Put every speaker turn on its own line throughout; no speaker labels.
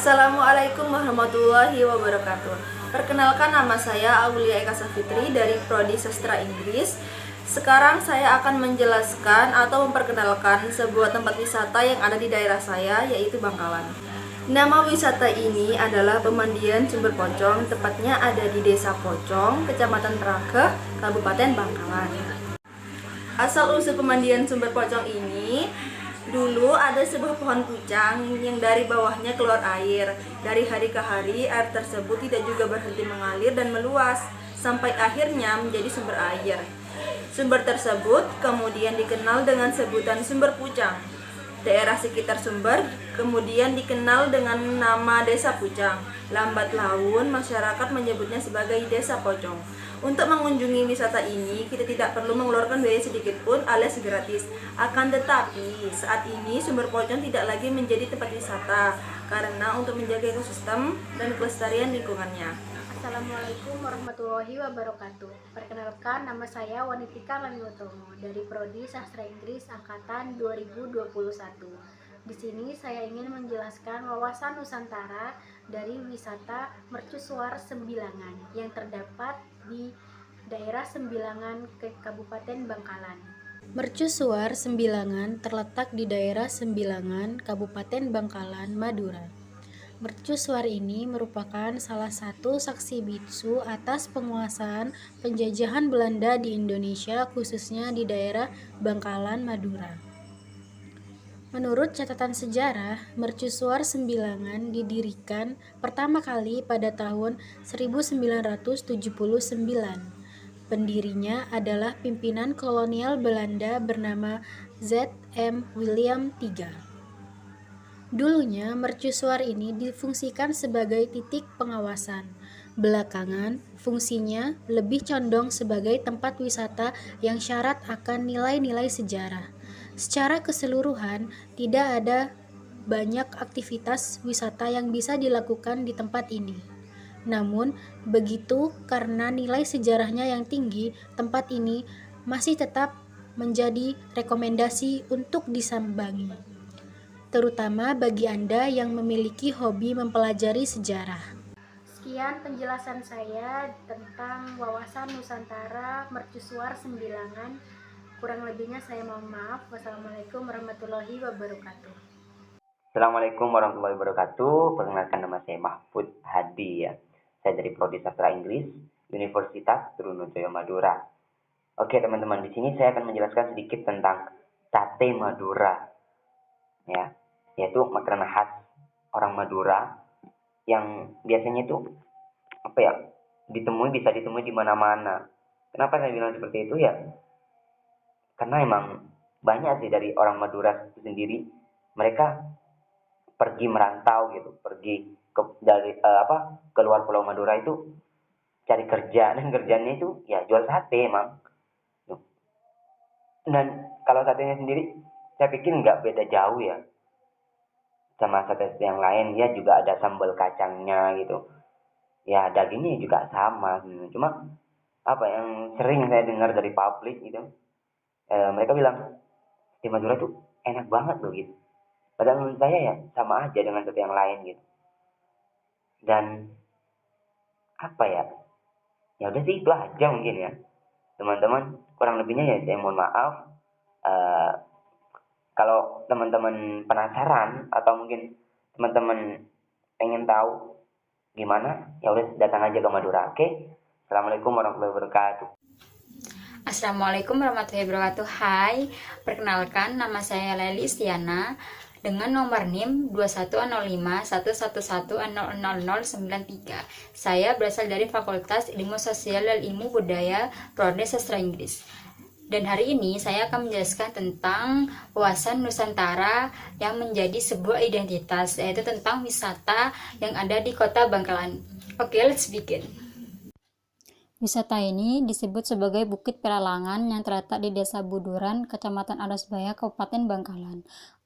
Assalamualaikum warahmatullahi wabarakatuh. Perkenalkan, nama saya Aulia Eka Safitri dari Prodi Sastra Inggris. Sekarang saya akan menjelaskan atau memperkenalkan sebuah tempat wisata yang ada di daerah saya, yaitu Bangkalan. Nama wisata ini adalah Pemandian Sumber Pocong, tepatnya ada di Desa Pocong, Kecamatan Merakeh, Kabupaten Bangkalan. Asal-usul Pemandian Sumber Pocong ini, dulu ada sebuah pohon pucang yang dari bawahnya keluar air. Dari hari ke hari, air tersebut tidak juga berhenti mengalir dan meluas, sampai akhirnya menjadi sumber air. Sumber tersebut kemudian dikenal dengan sebutan Sumber Pucang. Daerah sekitar sumber kemudian dikenal dengan nama Desa Pucang. Lambat laun, masyarakat menyebutnya sebagai Desa Pocong. Untuk mengunjungi wisata ini, kita tidak perlu mengeluarkan biaya sedikit pun alias gratis. Akan tetapi, saat ini Sumber Pocong tidak lagi menjadi tempat wisata karena untuk menjaga ekosistem dan kelestarian lingkungannya.
Assalamualaikum warahmatullahi wabarakatuh. Perkenalkan, nama saya Wanitika Lamiutomo dari Prodi Sastra Inggris Angkatan 2021. Di sini saya ingin menjelaskan wawasan Nusantara dari wisata Mercusuar Sembilangan yang terdapat di daerah Sembilangan ke Kabupaten Bangkalan. Mercusuar Sembilangan terletak di daerah Sembilangan, Kabupaten Bangkalan, Madura. Mercusuar ini merupakan salah satu saksi bisu atas penguasaan penjajahan Belanda di Indonesia, khususnya di daerah Bangkalan, Madura. Menurut catatan sejarah, Mercusuar Sembilangan didirikan pertama kali pada tahun 1979. Pendirinya adalah pimpinan kolonial Belanda bernama Z.M. William III. Dulunya, mercusuar ini difungsikan sebagai titik pengawasan. Belakangan, fungsinya lebih condong sebagai tempat wisata yang syarat akan nilai-nilai sejarah. Secara keseluruhan, tidak ada banyak aktivitas wisata yang bisa dilakukan di tempat ini. Namun, begitu karena nilai sejarahnya yang tinggi, tempat ini masih tetap menjadi rekomendasi untuk disambangi, terutama bagi Anda yang memiliki hobi mempelajari sejarah. Sekian penjelasan saya tentang wawasan Nusantara Mercusuar Sembilangan. Kurang lebihnya saya mohon maaf. Wassalamualaikum warahmatullahi wabarakatuh.
Assalamualaikum warahmatullahi wabarakatuh. Perkenalkan, nama saya Mahfud Hadi ya. Saya dari Prodi Sastra Inggris Universitas Trunojoyo Madura. Oke teman-teman, di sini saya akan menjelaskan sedikit tentang sate Madura. Ya, yaitu makanan khas orang Madura yang biasanya itu bisa ditemui di mana-mana. Kenapa saya bilang seperti itu ya? Karena emang banyak sih dari orang Madura itu sendiri, mereka pergi merantau gitu, pergi keluar Pulau Madura itu cari kerja, dan kerjanya itu ya jual sate emang. Dan kalau satenya sendiri, saya pikir nggak beda jauh ya sama sate yang lain. Ya juga ada sambal kacangnya gitu, ya dagingnya juga sama. Cuma yang sering saya dengar dari publik gitu, mereka bilang di Madura tuh enak banget loh gitu. Padahal menurut saya ya sama aja dengan sate yang lain gitu. Dan ya udah sih, itu aja mungkin ya teman-teman. Kurang lebihnya ya saya mohon maaf. Kalau teman-teman penasaran atau mungkin teman-teman pengen tahu gimana, ya udah datang aja ke Madura. Oke? Assalamualaikum warahmatullahi wabarakatuh.
Assalamualaikum warahmatullahi wabarakatuh. Hai, perkenalkan, nama saya Leli Istiana dengan nomor NIM 210511100093. Saya berasal dari Fakultas Ilmu Sosial dan Ilmu Budaya Prodi Sastra Inggris. Dan hari ini saya akan menjelaskan tentang wawasan Nusantara yang menjadi sebuah identitas, yaitu tentang wisata yang ada di Kota Bangkalan. Oke, let's begin. Wisata ini disebut sebagai Bukit Peralangan yang terletak di Desa Buduran, Kecamatan Arosbaya, Kabupaten Bangkalan.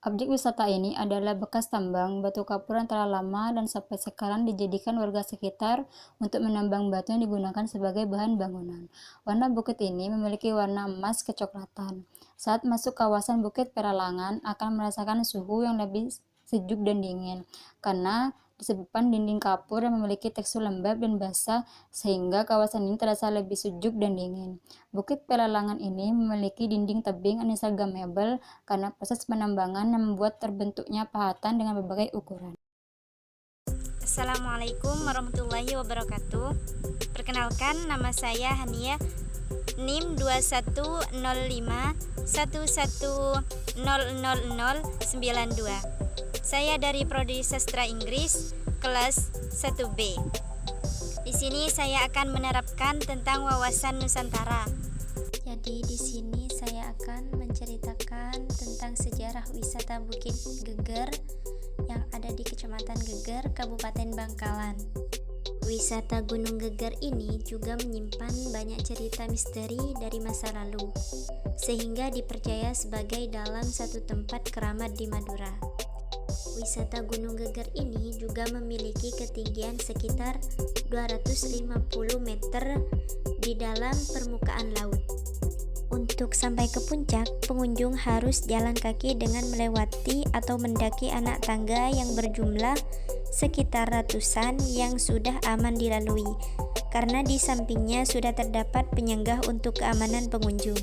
Objek wisata ini adalah bekas tambang batu kapur yang telah lama dan sampai sekarang dijadikan warga sekitar untuk menambang batu yang digunakan sebagai bahan bangunan. Warna bukit ini memiliki warna emas kecoklatan. Saat masuk kawasan Bukit Peralangan akan merasakan suhu yang lebih sejuk dan dingin, karena disebabkan dinding kapur yang memiliki tekstur lembab dan basah sehingga kawasan ini terasa lebih sejuk dan dingin. Bukit Pelalangan ini memiliki dinding tebing instagramable karena proses penambangan yang membuat terbentuknya pahatan dengan berbagai ukuran.
Assalamualaikum warahmatullahi wabarakatuh. Perkenalkan, nama saya Hania, NIM 210511000092. Saya dari Prodi Sastra Inggris kelas 1B. Di sini saya akan menerapkan tentang wawasan Nusantara. Jadi di sini saya akan menceritakan tentang sejarah wisata Bukit Geger yang ada di Kecamatan Geger, Kabupaten Bangkalan. Wisata Gunung Geger ini juga menyimpan banyak cerita misteri dari masa lalu, sehingga dipercaya sebagai dalam satu tempat keramat di Madura. Wisata Gunung Geger ini juga memiliki ketinggian sekitar 250 meter di dalam permukaan laut. Untuk sampai ke puncak, pengunjung harus jalan kaki dengan melewati atau mendaki anak tangga yang berjumlah sekitar ratusan yang sudah aman dilalui, karena di sampingnya sudah terdapat penyenggah untuk keamanan pengunjung.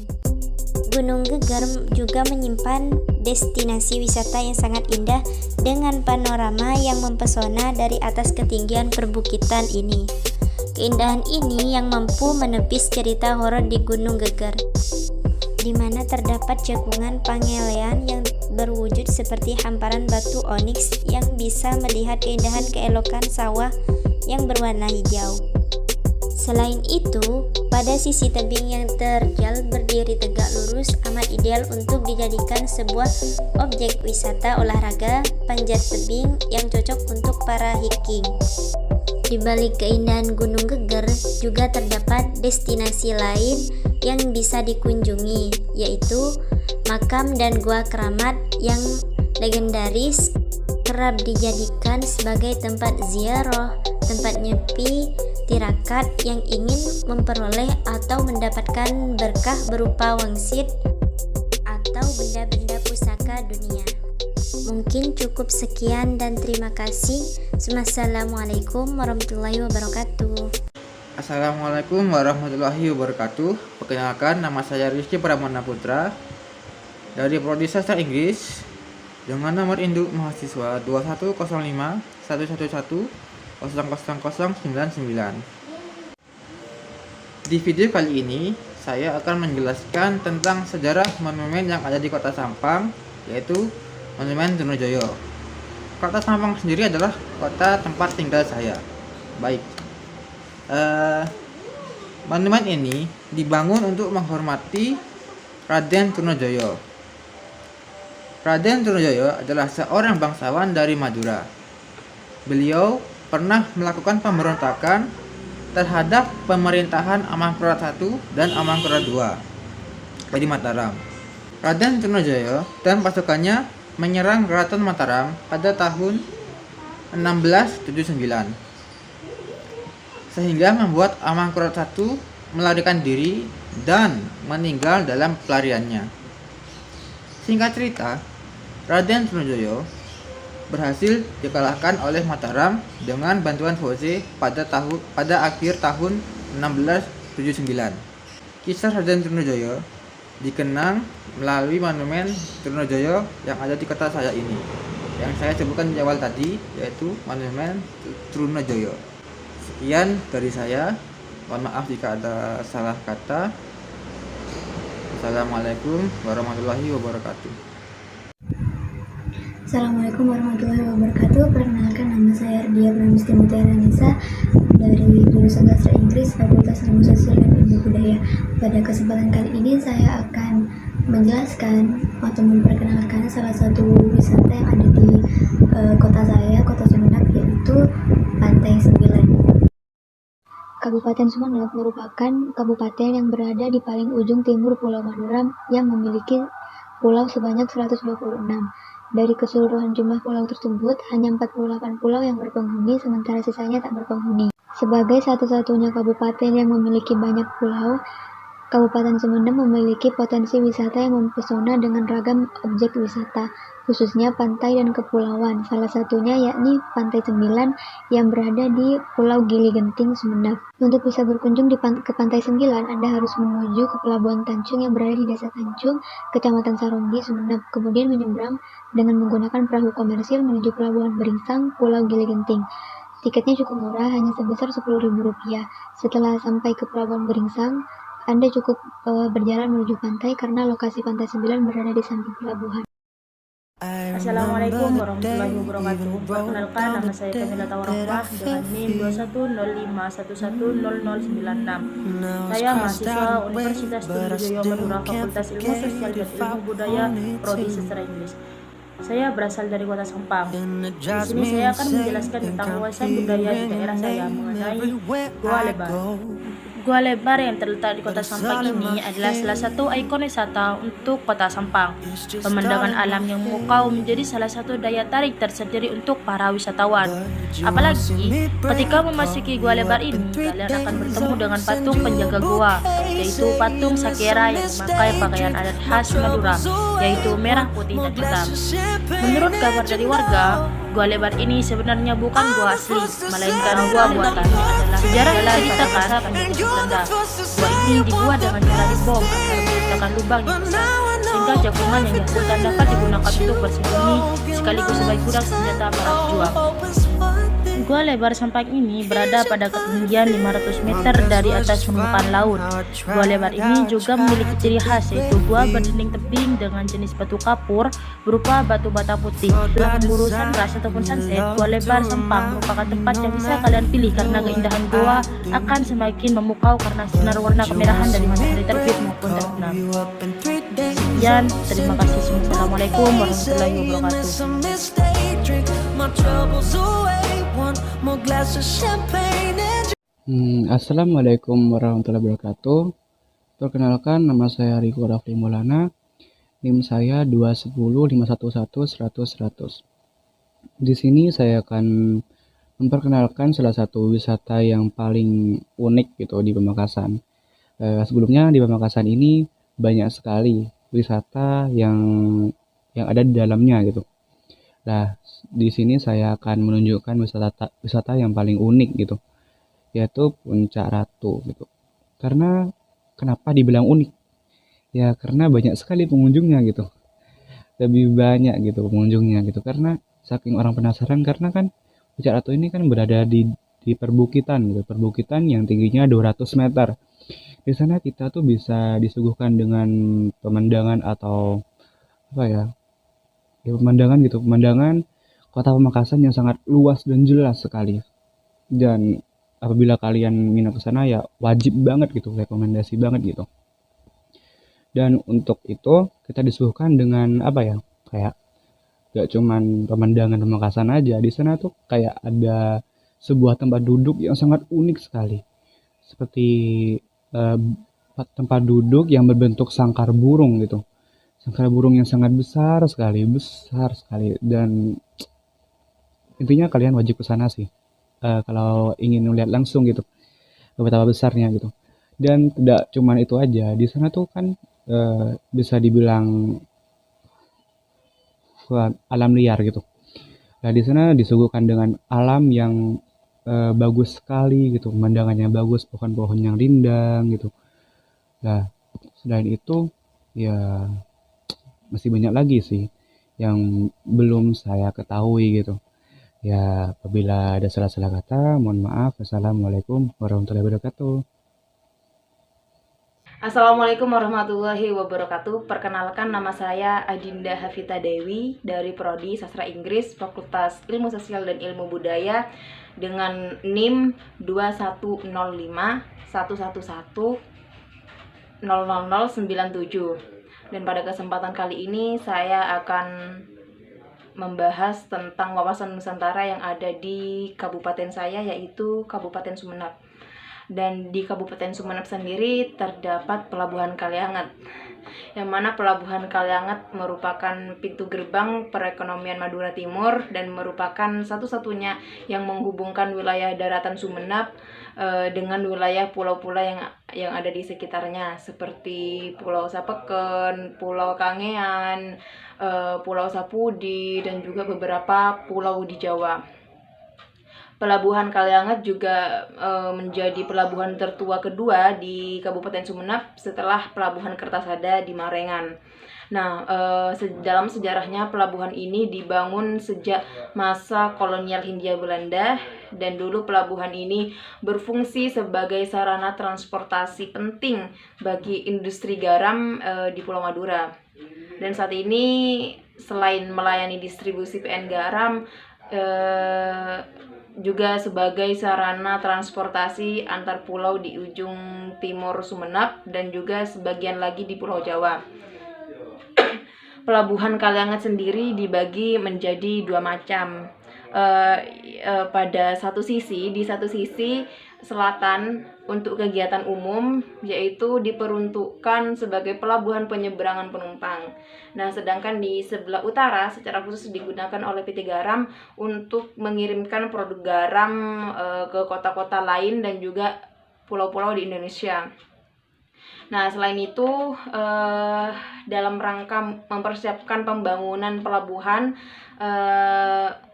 Gunung Geger juga menyimpan destinasi wisata yang sangat indah dengan panorama yang mempesona dari atas ketinggian perbukitan ini. Keindahan ini yang mampu menepis cerita horor di Gunung Geger, di mana terdapat cekungan pangelean yang berwujud seperti hamparan batu oniks yang bisa melihat keindahan keelokan sawah yang berwarna hijau. Selain itu, pada sisi tebing yang terjal berdiri tegak lurus amat ideal untuk dijadikan sebuah objek wisata olahraga panjat tebing yang cocok untuk para hiking. Di balik keindahan Gunung Geger juga terdapat destinasi lain yang bisa dikunjungi, yaitu makam dan gua keramat yang legendaris, kerap dijadikan sebagai tempat ziarah, tempat nyepi tirakat yang ingin memperoleh atau mendapatkan berkah berupa wangsit atau benda-benda pusaka dunia. Mungkin cukup sekian dan terima kasih. Wassalamualaikum warahmatullahi wabarakatuh.
Assalamualaikum warahmatullahi wabarakatuh. Perkenalkan, nama saya Rizky Pramana Putra dari Prodi Sastra Inggris dengan nomor induk mahasiswa 2105 111 00099. Di video kali ini saya akan menjelaskan tentang sejarah monumen yang ada di Kota Sampang, yaitu Monumen Trunojoyo. Kota Sampang sendiri adalah kota tempat tinggal saya. Baik, monumen ini dibangun untuk menghormati Raden Trunojoyo. Raden Trunojoyo adalah seorang bangsawan dari Madura. Beliau pernah melakukan pemberontakan terhadap pemerintahan Amangkurat I dan Amangkurat II di Mataram. Raden Trunojoyo dan pasukannya menyerang Keraton Mataram pada tahun 1679, sehingga membuat Amangkurat I melarikan diri dan meninggal dalam pelariannya. Singkat cerita, Raden Trunojoyo berhasil dikalahkan oleh Mataram dengan bantuan Voce pada akhir tahun 1679. Kisah Raden Trunojoyo dikenang melalui monumen Trunojoyo yang ada di kota saya ini, yang saya sebutkan di awal tadi, yaitu Monumen Trunojoyo. Sekian dari saya, mohon maaf jika ada salah kata. Assalamualaikum warahmatullahi wabarakatuh.
Assalamualaikum warahmatullahi wabarakatuh. Perkenalkan, nama saya Ardia Pramusti Mutiara Nisa dari jurusan Sastra Inggris Fakultas Ilmu Sosial dan Ilmu Budaya. Pada kesempatan kali ini saya akan menjelaskan atau memperkenalkan salah satu wisata yang ada di kota saya, Kota Sumeneb, yaitu Pantai Sembilan. Kabupaten Sumeneb merupakan kabupaten yang berada di paling ujung timur Pulau Madura yang memiliki pulau sebanyak 126. Dari keseluruhan jumlah pulau tersebut, hanya 48 pulau yang berpenghuni, sementara sisanya tak berpenghuni. Sebagai satu-satunya kabupaten yang memiliki banyak pulau, Kabupaten Sumedang memiliki potensi wisata yang mempesona dengan ragam objek wisata, khususnya pantai dan kepulauan. Salah satunya yakni Pantai Sembilan yang berada di Pulau Gili Genting, Sumedang. Untuk bisa berkunjung ke Pantai Sembilan, Anda harus menuju ke Pelabuhan Tanjung yang berada di Desa Tanjung, Kecamatan Saronggi, Sumedang. Kemudian menyeberang dengan menggunakan perahu komersil menuju Pelabuhan Beringsang, Pulau Gili Genting. Tiketnya cukup murah, hanya sebesar Rp10.000. Setelah sampai ke Pelabuhan Beringsang, Anda cukup berjalan menuju pantai karena lokasi Pantai Sembilan berada di samping pelabuhan.
Assalamualaikum warahmatullahi wabarakatuh. Perkenalkan, nama saya Kamila Tawarahmah dengan NIM 2105110096. Saya mahasiswa Universitas Trunojoyo Madura, Fakultas Ilmu Sosial dan Ilmu Budaya, Prodi Sastra Inggris. Saya berasal dari Kota Sampang. Di sini saya akan menjelaskan tentang wawasan budaya di daerah saya mengenai Gua Lebar. Gua Lebar yang terletak di Kota Sampang ini adalah salah satu ikon wisata untuk Kota Sampang. Pemandangan alam yang memukau menjadi salah satu daya tarik tersendiri untuk para wisatawan. Apalagi ketika memasuki Gua Lebar ini, kalian akan bertemu dengan patung penjaga gua, yaitu patung Sakera yang memakai pakaian adat khas Madura, yaitu merah, putih, dan hitam. Menurut kabar dari warga, Gua Lebar ini sebenarnya bukan gua asli, melainkan gua buatan. Sejarah diceritakan penjajah Belanda. Gua ini dibuat dengan cara dibom agar menciptakan lubang yang besar, sehingga jagungan yang dihasilkan dapat digunakan untuk bersembunyi sekaligus sebagai gudang senjata para pejuang. Gua Lebar Sampang ini berada pada ketinggian 500 meter dari atas permukaan laut. Gua Lebar ini juga memiliki ciri khas, yaitu gua berdinding tebing dengan jenis batu kapur berupa batu bata putih. Setelah memburu sunrise ataupun sunset, Gua Lebar Sampang merupakan tempat yang bisa kalian pilih karena keindahan gua akan semakin memukau karena sinar warna kemerahan dari matahari terbit maupun terbenam. Sekian, terima kasih. Assalamualaikum warahmatullahi wabarakatuh.
Assalamualaikum warahmatullahi wabarakatuh. Perkenalkan, nama saya Riko Rafli Maulana. NIM saya 210511100. Di sini saya akan memperkenalkan salah satu wisata yang paling unik gitu di Pamekasan. Sebelumnya di Pamekasan ini banyak sekali wisata yang ada di dalamnya gitu. Nah, di sini saya akan menunjukkan wisata yang paling unik gitu, yaitu Puncak Ratu gitu. Karena kenapa dibilang unik? Ya karena banyak sekali pengunjungnya gitu. Lebih banyak gitu pengunjungnya gitu karena saking orang penasaran, karena kan Puncak Ratu ini kan berada di perbukitan gitu, perbukitan yang tingginya 200 meter. Di sana kita tuh bisa disuguhkan dengan pemandangan atau apa ya? Pemandangan gitu, pemandangan Kota Pamekasan yang sangat luas dan jelas sekali. Dan apabila kalian minat ke sana ya wajib banget gitu, rekomendasi banget gitu. Dan untuk itu kita disuguhkan dengan apa ya? Kayak gak cuman pemandangan Pamekasan aja, di sana tuh kayak ada sebuah tempat duduk yang sangat unik sekali. Seperti tempat duduk yang berbentuk sangkar burung gitu. Sangkar burung yang sangat besar sekali dan intinya kalian wajib ke sana sih kalau ingin melihat langsung gitu betapa besarnya gitu. Dan tidak cuman itu aja, di sana tuh kan bisa dibilang alam liar gitu. Nah, di sana disuguhkan dengan alam yang bagus sekali gitu, pemandangannya bagus, pohon-pohon yang rindang gitu. Nah, selain itu ya masih banyak lagi sih yang belum saya ketahui gitu. Ya, apabila ada salah-salah kata, mohon maaf. Assalamualaikum warahmatullahi wabarakatuh.
Assalamualaikum warahmatullahi wabarakatuh. Perkenalkan, nama saya Adinda Hafita Dewi dari Prodi Sastra Inggris, Fakultas Ilmu Sosial dan Ilmu Budaya dengan NIM 210511100097. Dan pada kesempatan kali ini saya akan membahas tentang wawasan Nusantara yang ada di kabupaten saya, yaitu Kabupaten Sumeneb. Dan di Kabupaten Sumeneb sendiri terdapat Pelabuhan Kalianget. yang mana Pelabuhan Kaliangat merupakan pintu gerbang perekonomian Madura Timur dan merupakan satu-satunya yang menghubungkan wilayah daratan Sumeneb dengan wilayah pulau-pulau yang ada di sekitarnya seperti Pulau Sapeken, Pulau Kangean, Pulau Sapudi, dan juga beberapa pulau di Jawa. Pelabuhan Kaliangat juga menjadi pelabuhan tertua kedua di Kabupaten Sumeneb setelah Pelabuhan Kertasada di Marengan. Nah, dalam sejarahnya pelabuhan ini dibangun sejak masa kolonial Hindia Belanda, dan dulu pelabuhan ini berfungsi sebagai sarana transportasi penting bagi industri garam di Pulau Madura. Dan saat ini selain melayani distribusi PN garam, juga sebagai sarana transportasi antar pulau di ujung timur Sumeneb dan juga sebagian lagi di Pulau Jawa. Pelabuhan Kaliangat sendiri dibagi menjadi dua macam. Pada di satu sisi selatan untuk kegiatan umum, yaitu diperuntukkan sebagai pelabuhan penyeberangan penumpang. Nah, sedangkan di sebelah utara secara khusus digunakan oleh PT Garam untuk mengirimkan produk garam ke kota-kota lain dan juga pulau-pulau di Indonesia. Nah, selain itu, dalam rangka mempersiapkan pembangunan pelabuhan,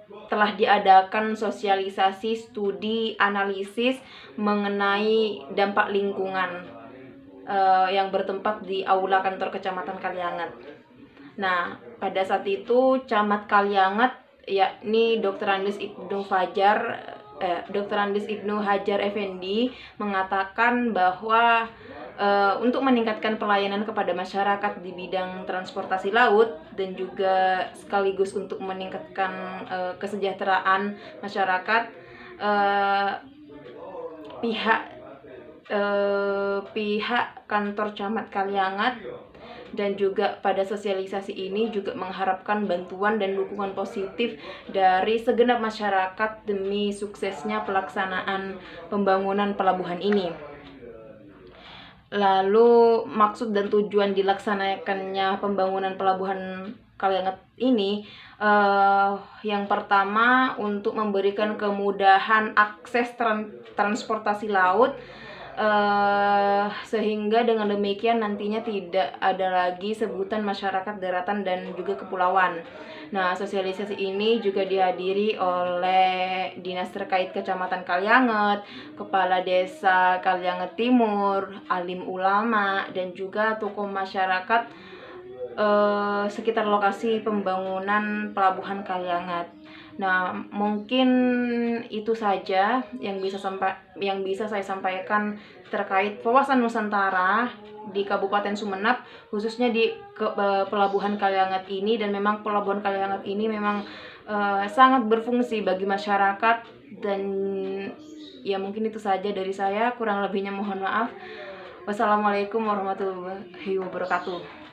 telah diadakan sosialisasi studi analisis mengenai dampak lingkungan yang bertempat di Aula Kantor Kecamatan Kaliangat. Nah, pada saat itu Camat Kaliangat, yakni Dr. Andes Ibnu Hajar Effendi, mengatakan bahwa untuk meningkatkan pelayanan kepada masyarakat di bidang transportasi laut dan juga sekaligus untuk meningkatkan kesejahteraan masyarakat, pihak kantor Camat Kaliangat dan juga pada sosialisasi ini juga mengharapkan bantuan dan dukungan positif dari segenap masyarakat demi suksesnya pelaksanaan pembangunan pelabuhan ini. Lalu maksud dan tujuan dilaksanakannya pembangunan pelabuhan Kaliangat ini, yang pertama untuk memberikan kemudahan akses transportasi laut, sehingga dengan demikian nantinya tidak ada lagi sebutan masyarakat daratan dan juga kepulauan. Nah, sosialisasi ini juga dihadiri oleh dinas terkait Kecamatan Kaliangat, Kepala Desa Kaliangat Timur, alim ulama, dan juga tokoh masyarakat sekitar lokasi pembangunan pelabuhan Kaliangat. Nah, mungkin itu saja yang bisa saya sampaikan terkait wawasan Nusantara di Kabupaten Sumeneb, khususnya di Pelabuhan Kaliangat ini. Dan memang Pelabuhan Kaliangat ini memang sangat berfungsi bagi masyarakat. Dan ya mungkin itu saja dari saya, kurang lebihnya mohon maaf. Wassalamualaikum warahmatullahi wabarakatuh.